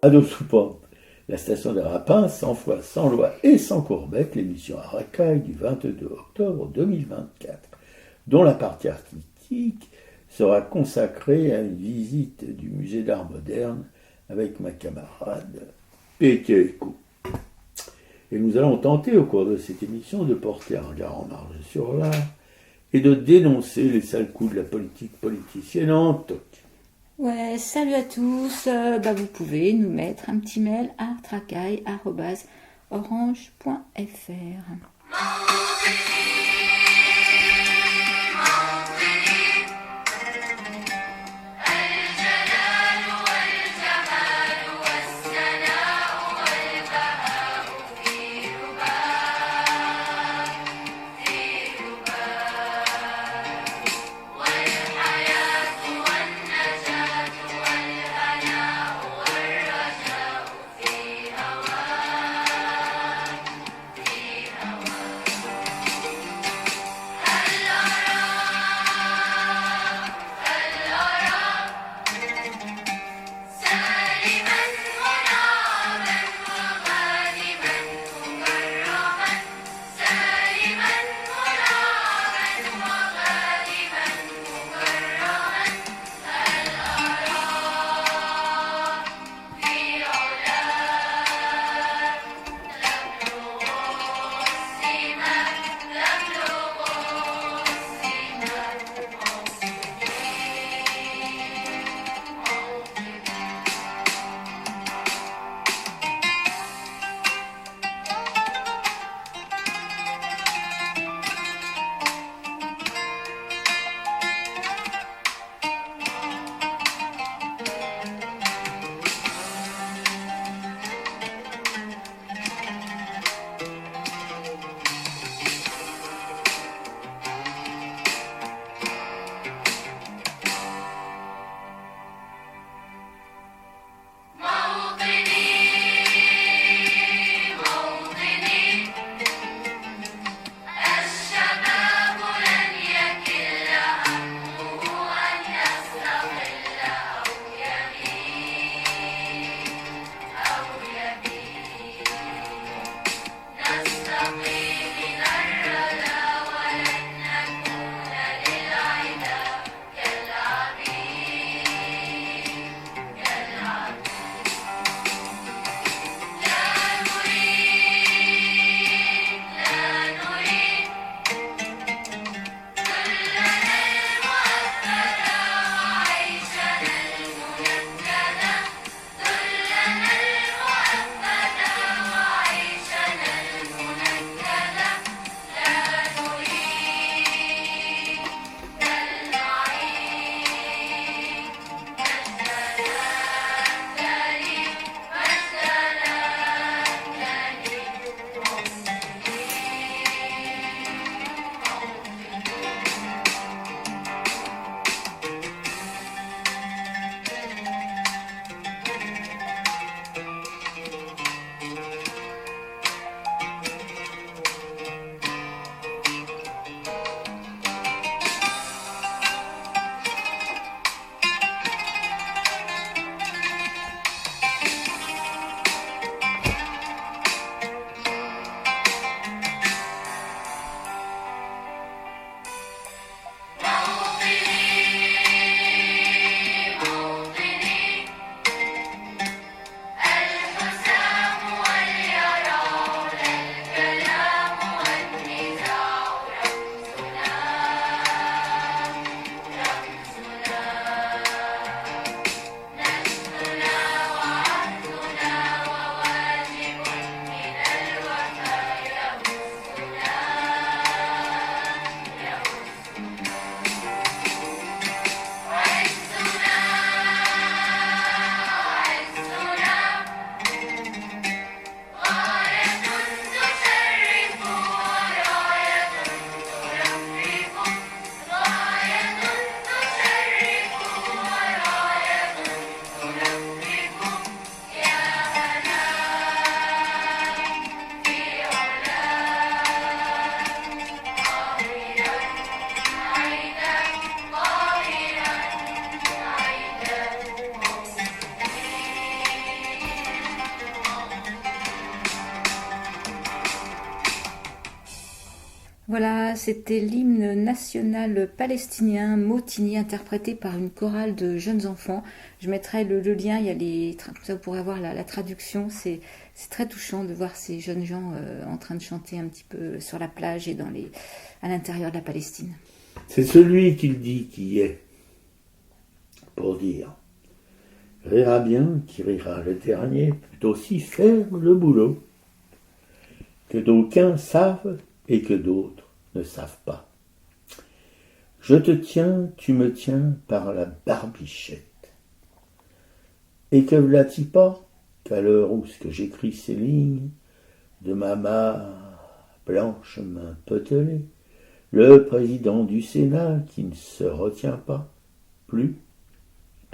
À d'autres pas, la station de Rapin, sans foi, sans loi et sans courbeck, l'émission à Racaille du 22 octobre 2024, dont la partie artistique sera consacrée à une visite du musée d'art moderne avec ma camarade Pétieko. Et nous allons tenter au cours de cette émission de porter un regard en marge sur l'art et de dénoncer les sales coups de la politique politicienne en toc. Ouais, salut à tous. Vous pouvez nous mettre un petit mail à tracaille@orange.fr. Voilà, c'était l'hymne national palestinien Motini interprété par une chorale de jeunes enfants. Je mettrai le lien, il y a comme ça vous pourrez voir la traduction. C'est très touchant de voir ces jeunes gens en train de chanter un petit peu sur la plage et à l'intérieur de la Palestine. C'est celui qu'il dit qui est, pour dire. Rira bien qui rira le dernier, peut aussi faire le boulot, que d'aucuns savent et que d'autres ne savent pas. Je te tiens, tu me tiens par la barbichette. Et que v'là-t-il pas qu'à l'heure où ce que j'écris ces lignes, de ma main blanche main potelée, le président du Sénat qui ne se retient pas, plus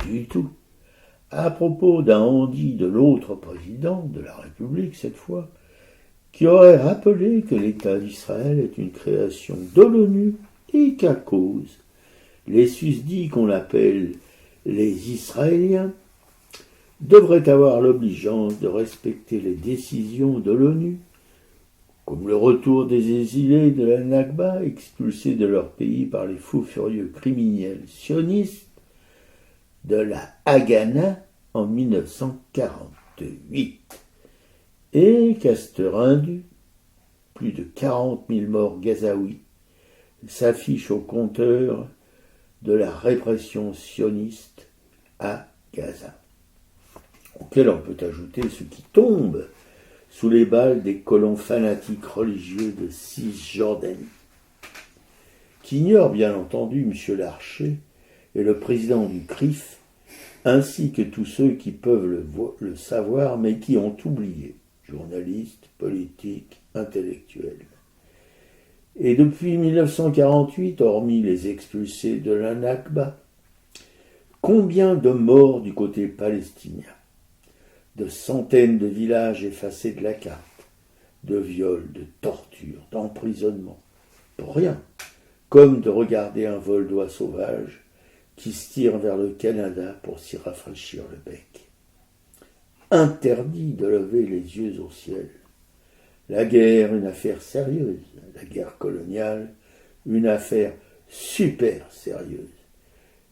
du tout, à propos d'un on-dit de l'autre président de la République cette fois, qui aurait rappelé que l'État d'Israël est une création de l'ONU et qu'à cause les susdits qu'on appelle les Israéliens devraient avoir l'obligeance de respecter les décisions de l'ONU, comme le retour des exilés de la Nakba expulsés de leur pays par les fous furieux criminels sionistes de la Haganah en 1948. Et Casterendu, plus de 40 000 morts gazaouis, s'affiche au compteur de la répression sioniste à Gaza, auquel on peut ajouter ceux qui tombent sous les balles des colons fanatiques religieux de Cisjordanie, qui ignorent bien entendu M. Larcher et le président du CRIF, ainsi que tous ceux qui peuvent le savoir, mais qui ont oublié, journalistes, politiques, intellectuels. Et depuis 1948, hormis les expulsés de la Nakba, combien de morts du côté palestinien, de centaines de villages effacés de la carte, de viols, de tortures, d'emprisonnements, pour rien, comme de regarder un vol d'oies sauvages qui se tire vers le Canada pour s'y rafraîchir le bec. Interdit de lever les yeux au ciel. La guerre, une affaire sérieuse. La guerre coloniale, une affaire super sérieuse.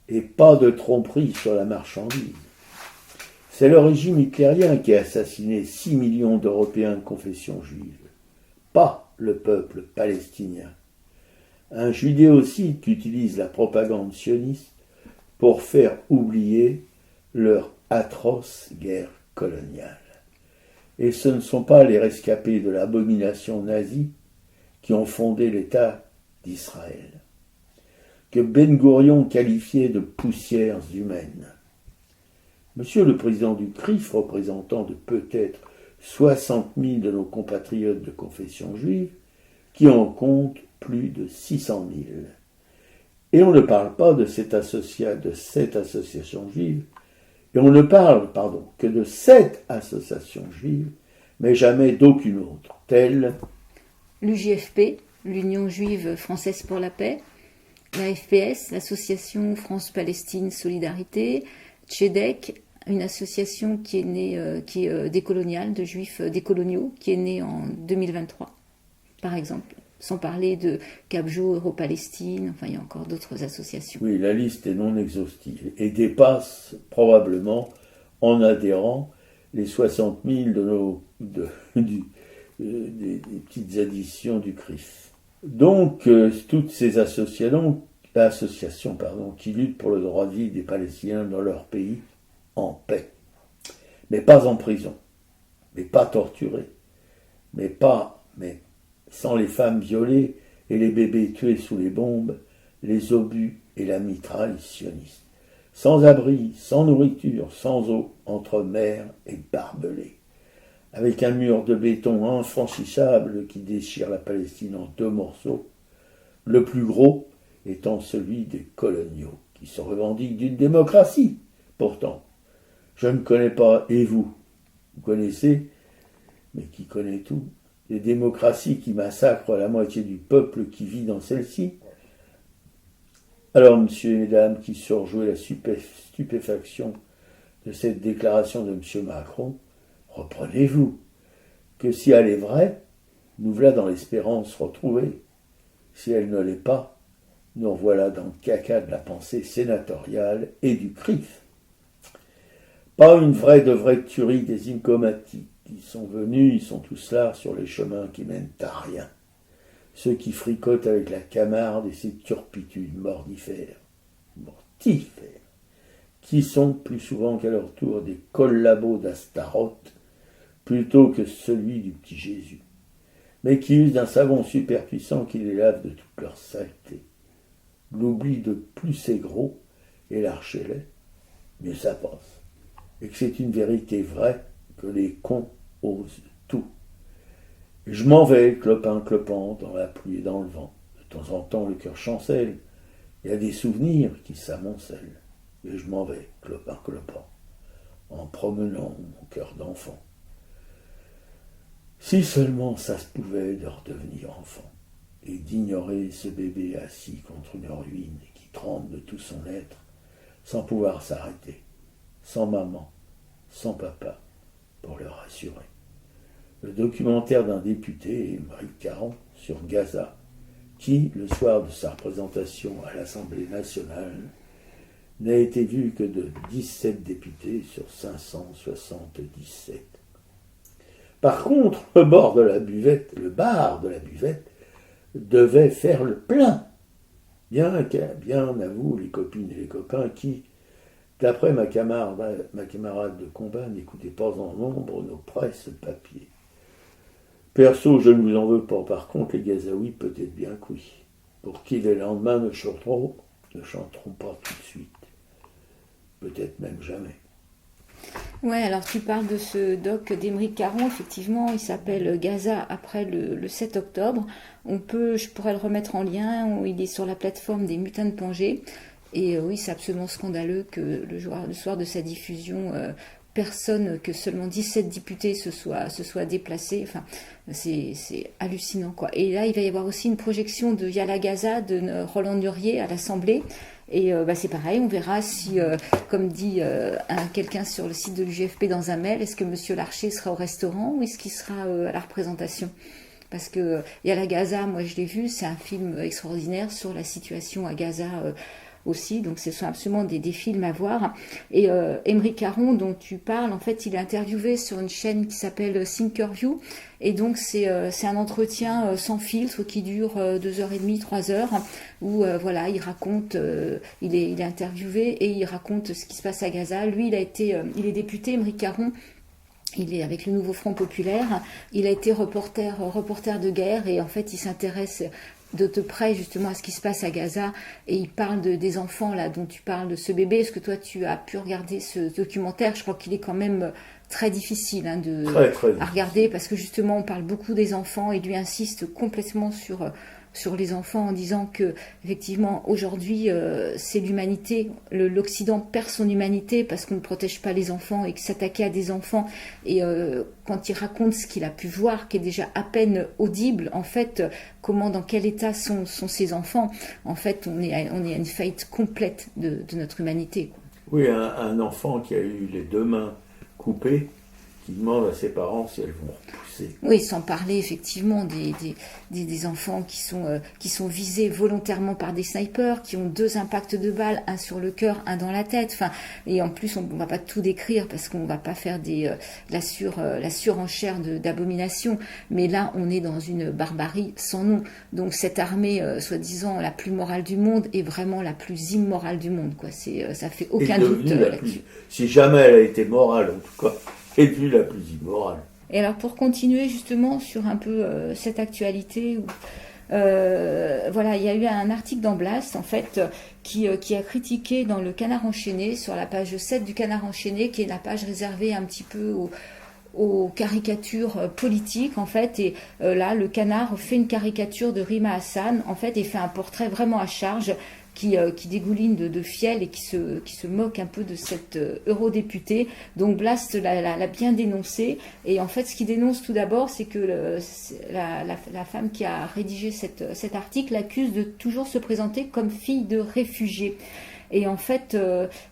Et pas de tromperie sur la marchandise. C'est le régime hitlérien qui a assassiné 6 millions d'Européens de confession juive. Pas le peuple palestinien. Un judéocide qui utilise la propagande sioniste pour faire oublier leur atroce guerre coloniale. Et ce ne sont pas les rescapés de l'abomination nazie qui ont fondé l'État d'Israël, que Ben Gourion qualifiait de poussières humaines. Monsieur le président du CRIF, représentant de peut-être 60 000 de nos compatriotes de confession juive, qui en compte plus de 600 000. Et on ne parle pas de cette association juive, et on ne parle, que de cette association juive, mais jamais d'aucune autre, telle l'UJFP, l'Union juive française pour la paix, la FPS, l'association France-Palestine Solidarité, Tchedek, une association qui est née, qui est décoloniale, de juifs décoloniaux, qui est née en 2023, par exemple. Sans parler de Capjo, Euro-Palestine, enfin il y a encore d'autres associations. Oui, la liste est non exhaustive et dépasse probablement en adhérents les 60 000 des petites additions du CRIF. Donc, toutes ces associations qui luttent pour le droit de vie des Palestiniens dans leur pays en paix, mais pas en prison, mais pas torturés, mais sans les femmes violées et les bébés tués sous les bombes, les obus et la mitraille sioniste. Sans abri, sans nourriture, sans eau, entre mer et barbelés. Avec un mur de béton infranchissable qui déchire la Palestine en 2 morceaux, le plus gros étant celui des coloniaux, qui se revendiquent d'une démocratie. Pourtant, je ne connais pas, et vous connaissez, mais qui connaît tout, des démocraties qui massacrent la moitié du peuple qui vit dans celle-ci. Alors, messieurs et mesdames, qui surjouez la stupéfaction de cette déclaration de M. Macron, reprenez-vous, que si elle est vraie, nous voilà dans l'espérance retrouvée. Si elle ne l'est pas, nous revoilà dans le caca de la pensée sénatoriale et du CRIF. Pas une vraie de vraie tuerie des incomatiques. Ils sont venus, ils sont tous là sur les chemins qui mènent à rien. Ceux qui fricotent avec la Camarde et ses turpitudes mortifères, qui sont plus souvent qu'à leur tour des collabos d'Astaroth, plutôt que celui du petit Jésus, mais qui usent d'un savon super puissant qui les lave de toute leur saleté. L'oubli de plus c'est gros, et l'archelet, mieux ça passe, et que c'est une vérité vraie que les cons osent tout. Et je m'en vais, clopin-clopant, dans la pluie et dans le vent. De temps en temps, le cœur chancelle. Il y a des souvenirs qui s'amoncellent. Et je m'en vais, clopin-clopant, en promenant mon cœur d'enfant. Si seulement ça se pouvait de redevenir enfant, et d'ignorer ce bébé assis contre une ruine et qui tremble de tout son être, sans pouvoir s'arrêter, sans maman, sans papa, pour le rassurer. Le documentaire d'un député, Émeric Caron, sur Gaza, qui, le soir de sa représentation à l'Assemblée nationale, n'a été vu que de 17 députés sur 577. Par contre, le bar de la buvette, devait faire le plein. Bien à vous, les copines et les copains, qui, d'après ma camarade de combat, n'écoutez pas en nombre nos presses papier. Perso, je ne vous en veux pas. Par contre, les Gazaouis, peut-être bien que oui. Pour qui les lendemains ne chanteront pas tout de suite. Peut-être même jamais. Ouais, alors tu parles de ce doc d'Émeric Caron, effectivement, il s'appelle Gaza après le 7 octobre. Je pourrais le remettre en lien, il est sur la plateforme des Mutins de Pangée. Et oui, c'est absolument scandaleux que le soir de sa diffusion, que seulement 17 députés se soient déplacés. Enfin, c'est hallucinant, quoi. Et là, il va y avoir aussi une projection de Yala Gaza de Roland Nurier à l'Assemblée. Et c'est pareil, on verra si, comme dit quelqu'un sur le site de l'UGFP dans un mail, est-ce que M. Larcher sera au restaurant ou est-ce qu'il sera à la représentation ? Parce que Yala Gaza, moi je l'ai vu, c'est un film extraordinaire sur la situation à Gaza aussi, donc ce sont absolument des films à voir. Et Émeric Caron, dont tu parles, en fait, il est interviewé sur une chaîne qui s'appelle Thinkerview, et donc c'est un entretien sans filtre qui dure 2h30, 3 heures, où voilà, il raconte, il est interviewé et il raconte ce qui se passe à Gaza. Lui, il est député, Émeric Caron. Il est avec le Nouveau Front Populaire. Il a été reporter de guerre et en fait, il s'intéresse de près justement à ce qui se passe à Gaza et il parle des enfants là dont tu parles, de ce bébé. Est-ce que toi tu as pu regarder ce documentaire ? Je crois qu'il est quand même très difficile à regarder parce que justement on parle beaucoup des enfants et lui insiste complètement sur les enfants en disant que effectivement aujourd'hui c'est l'humanité, l'Occident perd son humanité parce qu'on ne protège pas les enfants et que s'attaquer à des enfants et quand il raconte ce qu'il a pu voir qui est déjà à peine audible, en fait dans quel état sont ces enfants, en fait on est à une faillite complète de notre humanité, quoi. Oui, un enfant qui a eu les deux mains coupées, qui demande à ses parents si elles vont repousser. Oui, sans parler effectivement des enfants qui sont visés volontairement par des snipers, qui ont 2 impacts de balles, un sur le cœur, un dans la tête. Enfin, et en plus, on va pas tout décrire parce qu'on va pas faire la surenchère d'abomination. Mais là, on est dans une barbarie sans nom. Donc cette armée, soi-disant la plus morale du monde, est vraiment la plus immorale du monde, quoi. Ça fait aucun doute là-dessus. Si jamais elle a été morale, en tout cas, est devenue la plus immorale. Et alors pour continuer justement sur un peu cette actualité, voilà, il y a eu un article dans Blast en fait qui a critiqué dans le Canard enchaîné, sur la page 7 du Canard enchaîné, qui est la page réservée un petit peu aux caricatures politiques en fait, et là le Canard fait une caricature de Rima Hassan en fait et fait un portrait vraiment à charge qui dégouline de fiel et qui se moque un peu de cette eurodéputée. Donc Blast l'a bien dénoncé. Et en fait, ce qu'il dénonce tout d'abord, c'est que la femme qui a rédigé cet article l'accuse de toujours se présenter comme fille de réfugiés. Et en fait,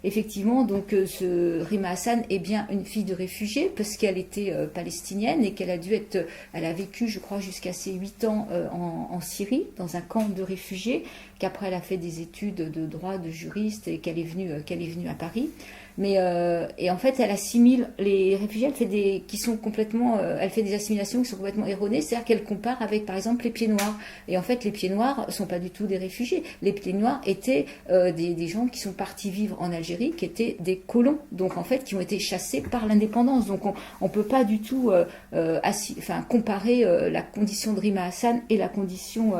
effectivement, donc ce Rima Hassan est bien une fille de réfugiés parce qu'elle était palestinienne et qu'elle a dû être, elle a vécu, je crois, jusqu'à ses 8 ans en Syrie, dans un camp de réfugiés, qu'après elle a fait des études de droit, de juriste et qu'elle est venue à Paris. Mais et en fait, elle assimile les réfugiés. Elle fait des assimilations qui sont complètement erronées. C'est-à-dire qu'elle compare avec, par exemple, les pieds noirs. Et en fait, les pieds noirs sont pas du tout des réfugiés. Les pieds noirs étaient des gens qui sont partis vivre en Algérie, qui étaient des colons. Donc en fait, qui ont été chassés par l'indépendance. Donc on peut pas du tout comparer la condition de Rima Hassan et la condition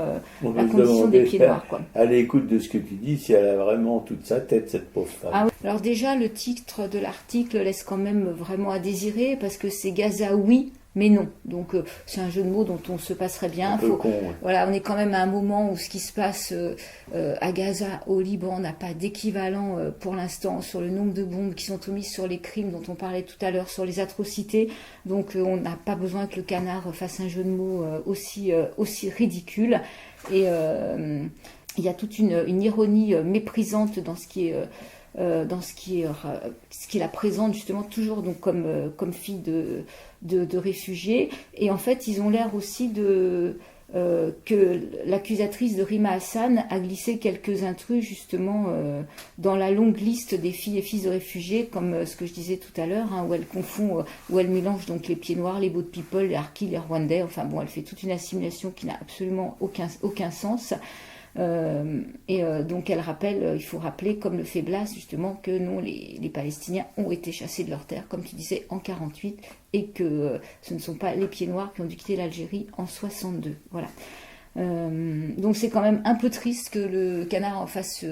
des pieds noirs, quoi. À l'écoute de ce que tu dis, si elle a vraiment toute sa tête, cette pauvre femme. Ah oui. Alors déjà, le titre de l'article laisse quand même vraiment à désirer parce que c'est Gaza oui, mais non. Donc c'est un jeu de mots dont on se passerait bien. Voilà, on est quand même à un moment où ce qui se passe à Gaza, au Liban, n'a pas d'équivalent pour l'instant sur le nombre de bombes qui sont mises sur les crimes dont on parlait tout à l'heure, sur les atrocités. Donc on n'a pas besoin que le canard fasse un jeu de mots aussi ridicule. Et il y a toute une ironie méprisante dans ce qui la présente justement toujours donc comme fille de réfugiés. Et en fait, ils ont l'air aussi que l'accusatrice de Rima Hassan a glissé quelques intrus justement dans la longue liste des filles et fils de réfugiés, comme ce que je disais tout à l'heure, où elle confond, où elle mélange donc les pieds noirs, les boat people, les harkis, les rwandais. Enfin bon, elle fait toute une assimilation qui n'a absolument aucun sens. Donc il faut rappeler, comme le fait Blas justement, que non, les Palestiniens ont été chassés de leurs terres, comme tu disais, en 48, et que ce ne sont pas les pieds noirs qui ont dû quitter l'Algérie en 62. Voilà. Donc c'est quand même un peu triste que le Canard en fasse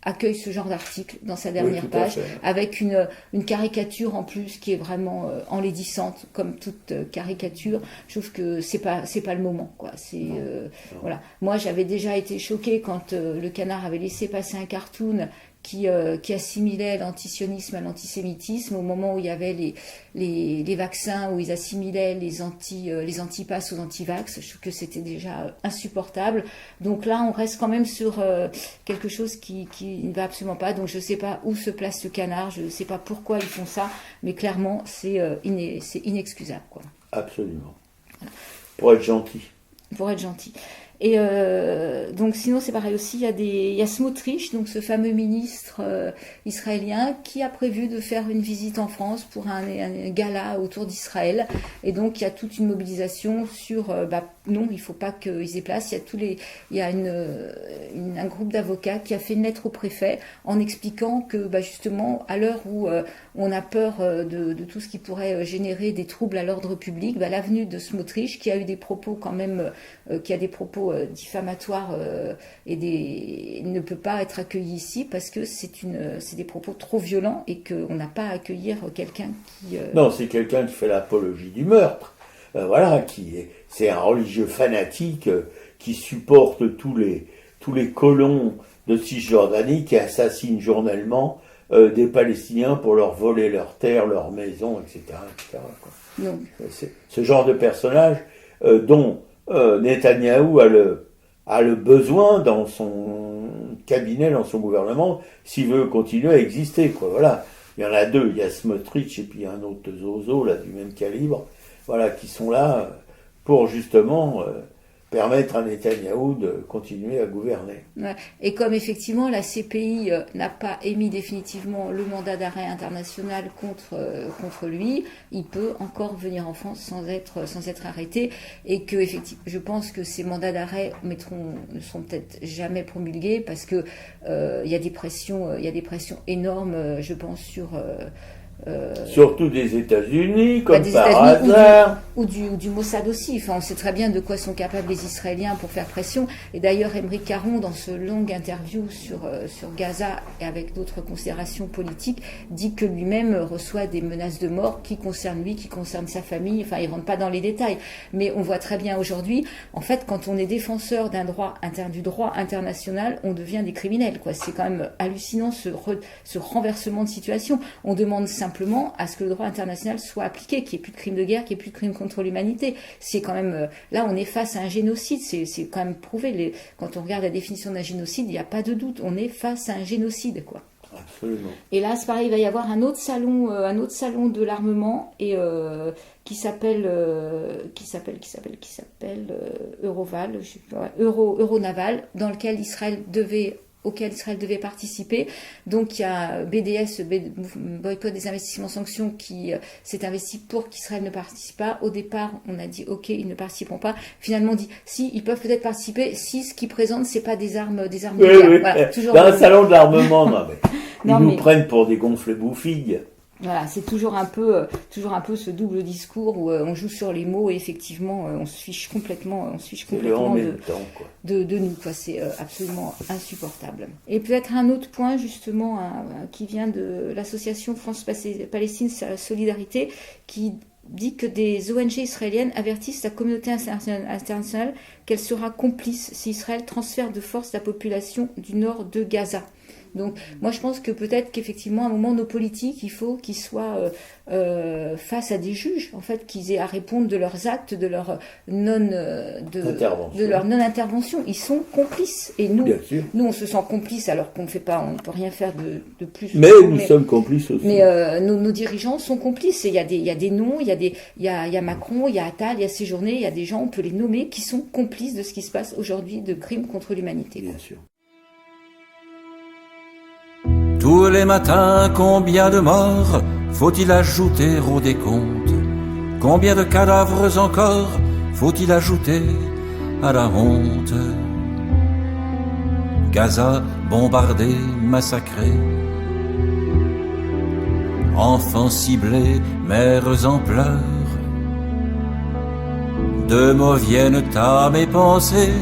accueille ce genre d'article dans sa dernière page, avec une caricature en plus qui est vraiment enlaidissante, comme toute caricature. Je trouve que c'est pas le moment, quoi. Voilà. Moi, j'avais déjà été choquée quand le Canard avait laissé passer un cartoon qui assimilait l'antisionisme à l'antisémitisme au moment où il y avait les vaccins, où ils assimilaient les antipasses aux antivax. Je trouve que c'était déjà insupportable. Donc là, on reste quand même sur quelque chose qui ne va absolument pas. Donc je ne sais pas où se place ce Canard, je ne sais pas pourquoi ils font ça, mais clairement, c'est inexcusable, quoi. Absolument. Voilà. Pour être gentil. Et donc sinon c'est pareil aussi, il y a Smotrich, donc ce fameux ministre israélien qui a prévu de faire une visite en France pour un gala autour d'Israël, et donc il y a toute une mobilisation sur non, il faut pas qu'ils se déplacent. Il y a un groupe d'avocats qui a fait une lettre au préfet en expliquant que justement à l'heure où on a peur de tout ce qui pourrait générer des troubles à l'ordre public, l'avenue de Smotrich, qui a eu des propos quand même qui a des propos diffamatoires ne peut pas être accueilli ici parce que c'est des propos trop violents et qu'on n'a pas à accueillir quelqu'un qui... Non, c'est quelqu'un qui fait l'apologie du meurtre. C'est un religieux fanatique qui supporte tous les colons de Cisjordanie qui assassinent journellement des Palestiniens pour leur voler leurs terres, leurs maisons, etc. quoi. Non. C'est ce genre de personnage dont Netanyahou a le besoin dans son cabinet, dans son gouvernement, s'il veut continuer à exister, quoi. Voilà. Il y en a deux, il y a Smotrich et puis il y a un autre zozo là du même calibre, voilà, qui sont là pour justement permettre à Netanyahou de continuer à gouverner. Ouais. Et comme effectivement la CPI n'a pas émis définitivement le mandat d'arrêt international contre lui, il peut encore venir en France sans être arrêté, et que effectivement, je pense que ces mandats d'arrêt ne seront peut-être jamais promulgués parce que il y a des pressions énormes, je pense surtout des États-Unis, comme par hasard. Ou du Mossad aussi. Enfin, on sait très bien de quoi sont capables les Israéliens pour faire pression. Et d'ailleurs, Émeric Caron, dans ce long interview sur Gaza et avec d'autres considérations politiques, dit que lui-même reçoit des menaces de mort qui concernent lui, qui concernent sa famille. Enfin, il ne rentre pas dans les détails. Mais on voit très bien aujourd'hui, en fait, quand on est défenseur du droit international, on devient des criminels, quoi. C'est quand même hallucinant ce renversement de situation. On demande simplement à ce que le droit international soit appliqué, qu'il n'y ait plus de crimes de guerre, qu'il n'y ait plus de crimes contre l'humanité. C'est quand même, là, on est face à un génocide, c'est quand même prouvé. Quand on regarde la définition d'un génocide, il n'y a pas de doute, on est face à un génocide, quoi. Absolument. Et là, c'est pareil, il va y avoir un autre salon de l'armement et qui s'appelle Euroval, je sais pas, Euronaval, auquel Israël devait participer. Donc il y a BDS, Boycott des investissements sanctions, qui s'est investi pour qu'Israël ne participe pas. Au départ, on a dit ok, ils ne participeront pas. Finalement, on dit si, ils peuvent peut-être participer si ce qu'ils présentent, c'est pas des armes de guerre. Oui. Voilà, toujours dans un salon de l'armement, non, mais non, ils nous mais prennent pour des gonfle-bouffies. Voilà, c'est toujours un peu ce double discours où on joue sur les mots et effectivement on se fiche complètement de nous, quoi. C'est absolument insupportable. Et peut-être un autre point justement qui vient de l'association France-Palestine Solidarité, qui dit que des ONG israéliennes avertissent la communauté internationale qu'elle sera complice si Israël transfère de force la population du nord de Gaza. Donc, moi, je pense que peut-être qu'effectivement, à un moment, nos politiques, il faut qu'ils soient face à des juges, en fait, qu'ils aient à répondre de leurs actes, de leur non-intervention. Ils sont complices. Et nous, on se sent complices alors qu'on ne fait pas, on ne peut rien faire de plus. Mais nous sommes complices aussi. Mais nos dirigeants sont complices. Et il y a des noms, il y a Macron, il y a Attal, il y a Séjourné, il y a des gens, on peut les nommer, qui sont complices de ce qui se passe aujourd'hui de crimes contre l'humanité. Bien sûr. Tous les matins, combien de morts faut-il ajouter au décompte? Combien de cadavres encore faut-il ajouter à la honte? Gaza bombardé, massacré, enfants ciblés, mères en pleurs. Deux mots viennent à mes pensées: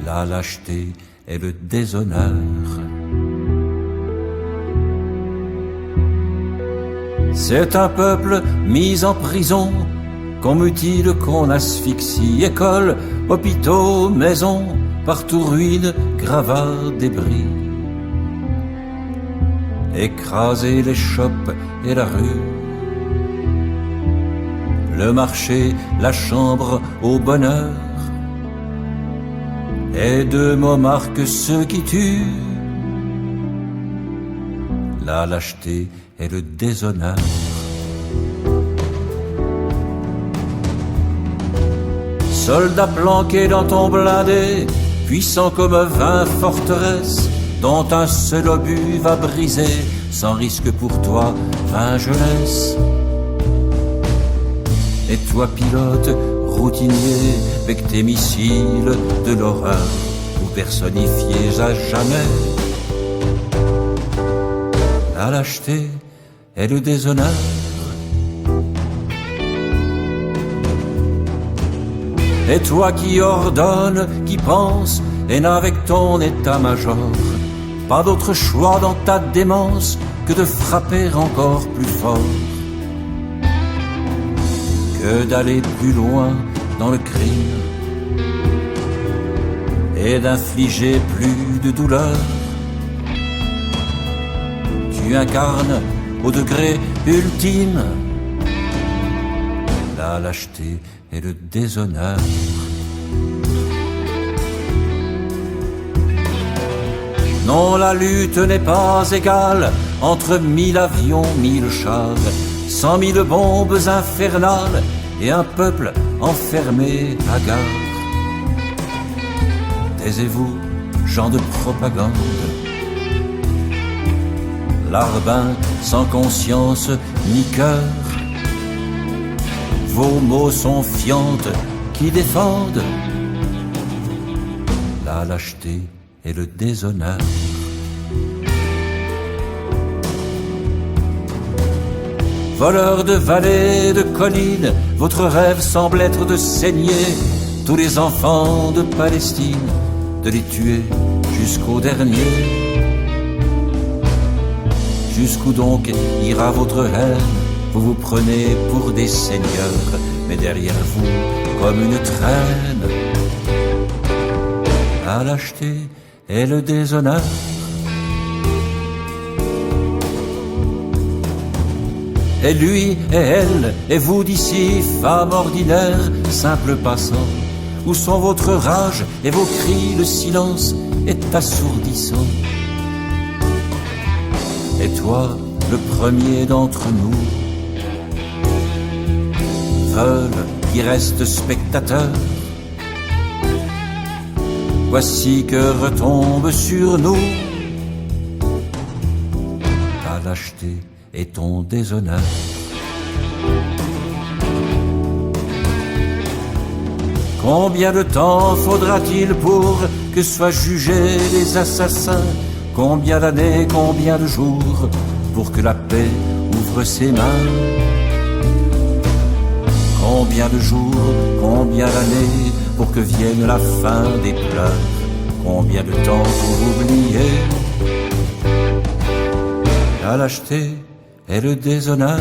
la lâcheté et le déshonneur. C'est un peuple mis en prison, qu'on mutile, qu'on asphyxie. Écoles, hôpitaux, maisons, partout ruines, gravats, débris. Écraser les chopes et la rue, le marché, la chambre au bonheur. Et deux mots marquent ceux qui tuent: la lâcheté et le déshonneur. Soldat planqué dans ton blindé, puissant comme 20 forteresses, dont un seul obus va briser, sans risque pour toi, 20 jeunesses. Et toi, pilote, routinier, avec tes missiles de l'horreur, ou personnifiés à jamais, la lâcheté et le déshonneur. Et toi qui ordonne, qui pense, et n'avec ton état-major pas d'autre choix dans ta démence que de frapper encore plus fort, que d'aller plus loin dans le crime et d'infliger plus de douleur. Tu incarnes au degré ultime la lâcheté et le déshonneur. Non, la lutte n'est pas égale entre 1000 avions, 1000 chars, 100 000 bombes infernales et un peuple enfermé à gare. Taisez-vous, gens de propagande, larbins sans conscience ni cœur. Vos mots sont fientes qui défendent la lâcheté et le déshonneur. Voleurs de vallées, de collines, votre rêve semble être de saigner tous les enfants de Palestine, de les tuer jusqu'au dernier. Jusqu'où donc ira votre haine? Vous vous prenez pour des seigneurs, mais derrière vous, comme une traîne, la lâcheté et le déshonneur. et lui et elle, et vous d'ici, femme ordinaire, simple passant. Où sont votre rage et vos cris, le silence est assourdissant. Et toi, le premier d'entre nous, veulent qui reste spectateur. Voici que retombe sur nous ta lâcheté et ton déshonneur. Combien de temps faudra-t-il pour que soient jugés les assassins? Combien d'années, combien de jours pour que la paix ouvre ses mains? Combien de jours, combien d'années pour que vienne la fin des pleurs? Combien de temps pour oublier la lâcheté et le déshonneur?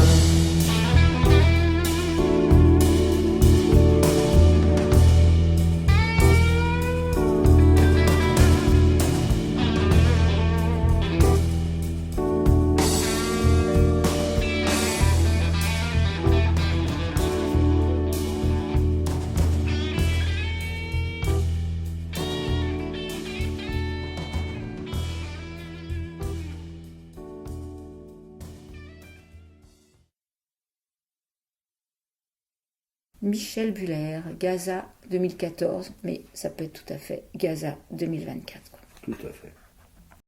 Michel Buller, Gaza 2014, mais ça peut être tout à fait Gaza 2024. Tout à fait.